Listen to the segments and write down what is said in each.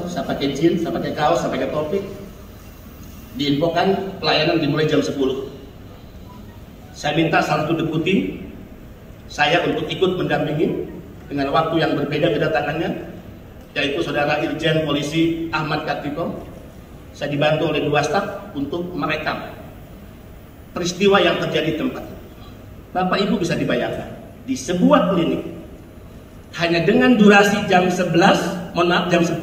saya pakai jeans, saya pakai kaos, saya pakai topi. Diinfokan pelayanan dimulai jam 10. Saya minta salah satu deputi saya untuk ikut mendampingi dengan waktu yang berbeda kedatangannya, yaitu Saudara Irjen Polisi Ahmad Kartiko. Saya dibantu oleh 2 staf untuk merekam peristiwa yang terjadi di tempat. Bapak Ibu bisa dibayangkan, di sebuah klinik hanya dengan durasi jam 11, jam 10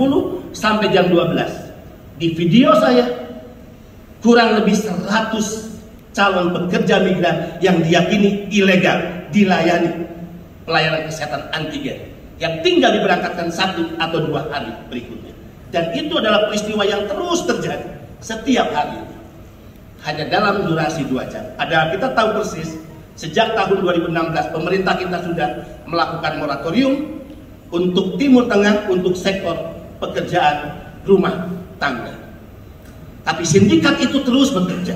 sampai jam 12. Di video saya kurang lebih 100 calon pekerja migran yang diyakini ilegal dilayani pelayanan kesehatan antigen yang tinggal diberangkatkan 1 atau 2 hari berikutnya. Dan itu adalah peristiwa yang terus terjadi setiap hari, hanya dalam durasi 2 jam. Kita tahu persis sejak tahun 2016 pemerintah kita sudah melakukan moratorium untuk Timur Tengah untuk sektor pekerjaan rumah tangga. Tapi sindikat itu terus bekerja.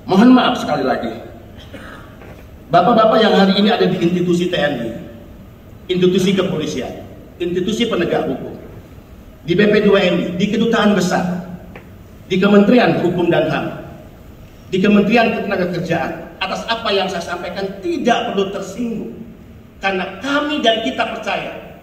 Mohon maaf sekali lagi, bapak-bapak yang hari ini ada di institusi TNI, institusi kepolisian, institusi penegak hukum, di BP2MI, di Kedutaan Besar, di Kementerian Hukum dan HAM, di Kementerian Ketenagakerjaan, atas apa yang saya sampaikan tidak perlu tersinggung. Karena kami dan kita percaya,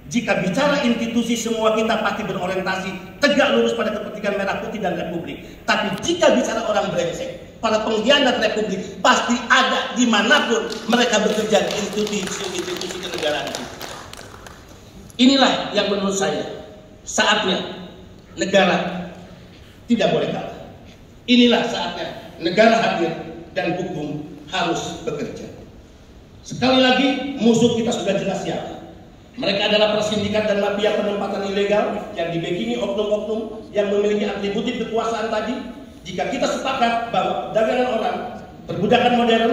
jika bicara institusi semua kita pasti berorientasi tegak lurus pada kepentingan merah putih dan Republik. Tapi jika bicara orang brengsek, para pengkhianat Republik pasti ada dimanapun mereka bekerja di institusi kenegaraan itu. Inilah yang menurut saya saatnya negara tidak boleh kalah. Inilah saatnya negara hadir dan hukum harus bekerja. Sekali lagi, musuh kita sudah jelas siapa. Mereka adalah persindikat dan mafia penempatan ilegal yang dibackingi oknum-oknum yang memiliki atributif kekuasaan tadi. Jika kita sepakat bahwa perdagangan orang, perbudakan modern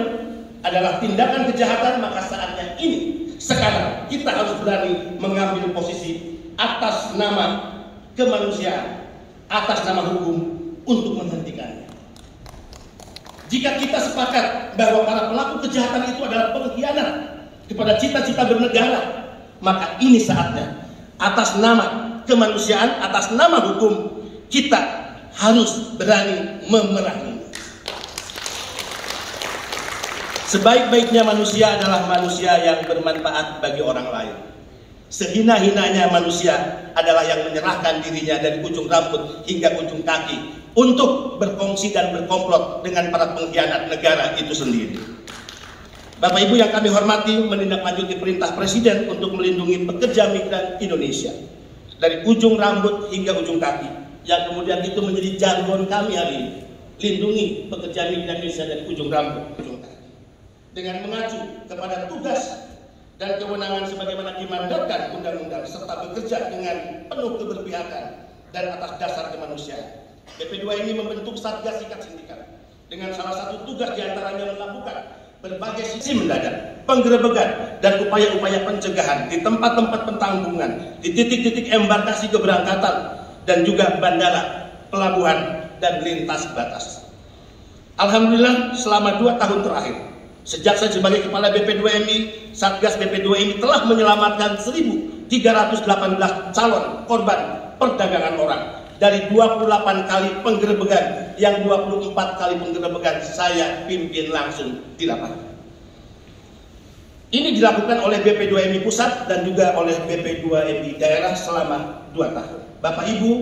adalah tindakan kejahatan, maka saatnya ini, sekarang kita harus berani mengambil posisi atas nama kemanusiaan, atas nama hukum untuk menghentikannya. Jika kita sepakat bahwa para pelaku kejahatan itu adalah pengkhianat kepada cita-cita bernegara, maka ini saatnya atas nama kemanusiaan, atas nama hukum, kita harus berani memerangi. Sebaik-baiknya manusia adalah manusia yang bermanfaat bagi orang lain. Sehina-hinanya manusia adalah yang menyerahkan dirinya dari ujung rambut hingga ujung kaki untuk berkongsi dan berkomplot dengan para pengkhianat negara itu sendiri. Bapak Ibu yang kami hormati, menindaklanjuti perintah Presiden untuk melindungi pekerja migran Indonesia dari ujung rambut hingga ujung kaki, yang kemudian itu menjadi jargon kami hari ini. Lindungi pekerja migran Indonesia dari ujung rambut ujung kaki dengan mengacu kepada tugas dan kewenangan sebagaimana dimandatkan undang-undang serta bekerja dengan penuh keberpihakan dan atas dasar kemanusiaan. BP2 ini membentuk Satgas Sikat Sindikat dengan salah satu tugas diantaranya melakukan berbagai sisi mendadak, penggerebekan dan upaya-upaya pencegahan di tempat-tempat pentanggungan, di titik-titik embarkasi keberangkatan dan juga bandara, pelabuhan dan lintas batas. Alhamdulillah selama 2 tahun terakhir, sejak saya sebagai Kepala BP2MI, Satgas BP2MI telah menyelamatkan 1.318 calon korban perdagangan orang dari 28 kali penggerebekan, yang 24 kali penggerebekan saya pimpin langsung di lapangan. Ini dilakukan oleh BP2MI Pusat dan juga oleh BP2MI Daerah selama 2 tahun. Bapak Ibu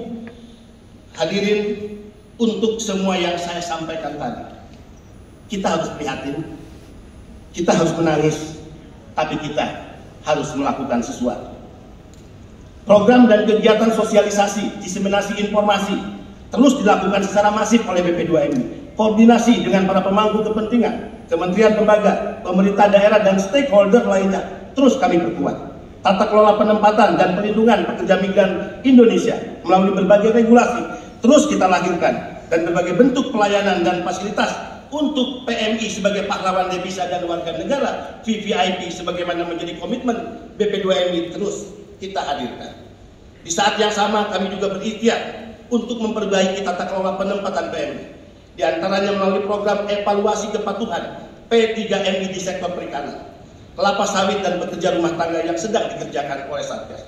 hadirin, untuk semua yang saya sampaikan tadi, kita harus prihatin, kita harus menangis, tapi kita harus melakukan sesuatu. Program dan kegiatan sosialisasi, diseminasi informasi terus dilakukan secara masif oleh BP2MI. Koordinasi dengan para pemangku kepentingan, kementerian lembaga, pemerintah daerah dan stakeholder lainnya terus kami perkuat. Tata kelola penempatan dan perlindungan pekerja migran Indonesia melalui berbagai regulasi terus kita lahirkan, dan berbagai bentuk pelayanan dan fasilitas untuk PMI sebagai pahlawan devisa dan warga negara VVIP sebagaimana menjadi komitmen BP2MI terus kita hadirkan. Di saat yang sama kami juga berikhtiar untuk memperbaiki tata kelola penempatan PMI, di antaranya melalui program evaluasi kepatuhan P3MI di sektor perikanan, kelapa sawit dan pekerja rumah tangga yang sedang dikerjakan oleh Satgas.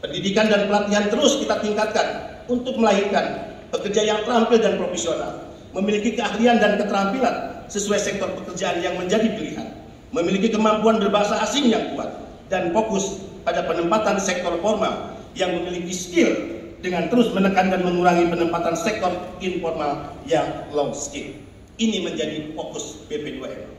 Pendidikan dan pelatihan terus kita tingkatkan untuk melahirkan pekerja yang terampil dan profesional, memiliki keahlian dan keterampilan sesuai sektor pekerjaan yang menjadi pilihan, memiliki kemampuan berbahasa asing yang kuat, dan fokus pada penempatan sektor formal yang memiliki skill dengan terus menekan dan mengurangi penempatan sektor informal yang low skill. Ini menjadi fokus BP2M.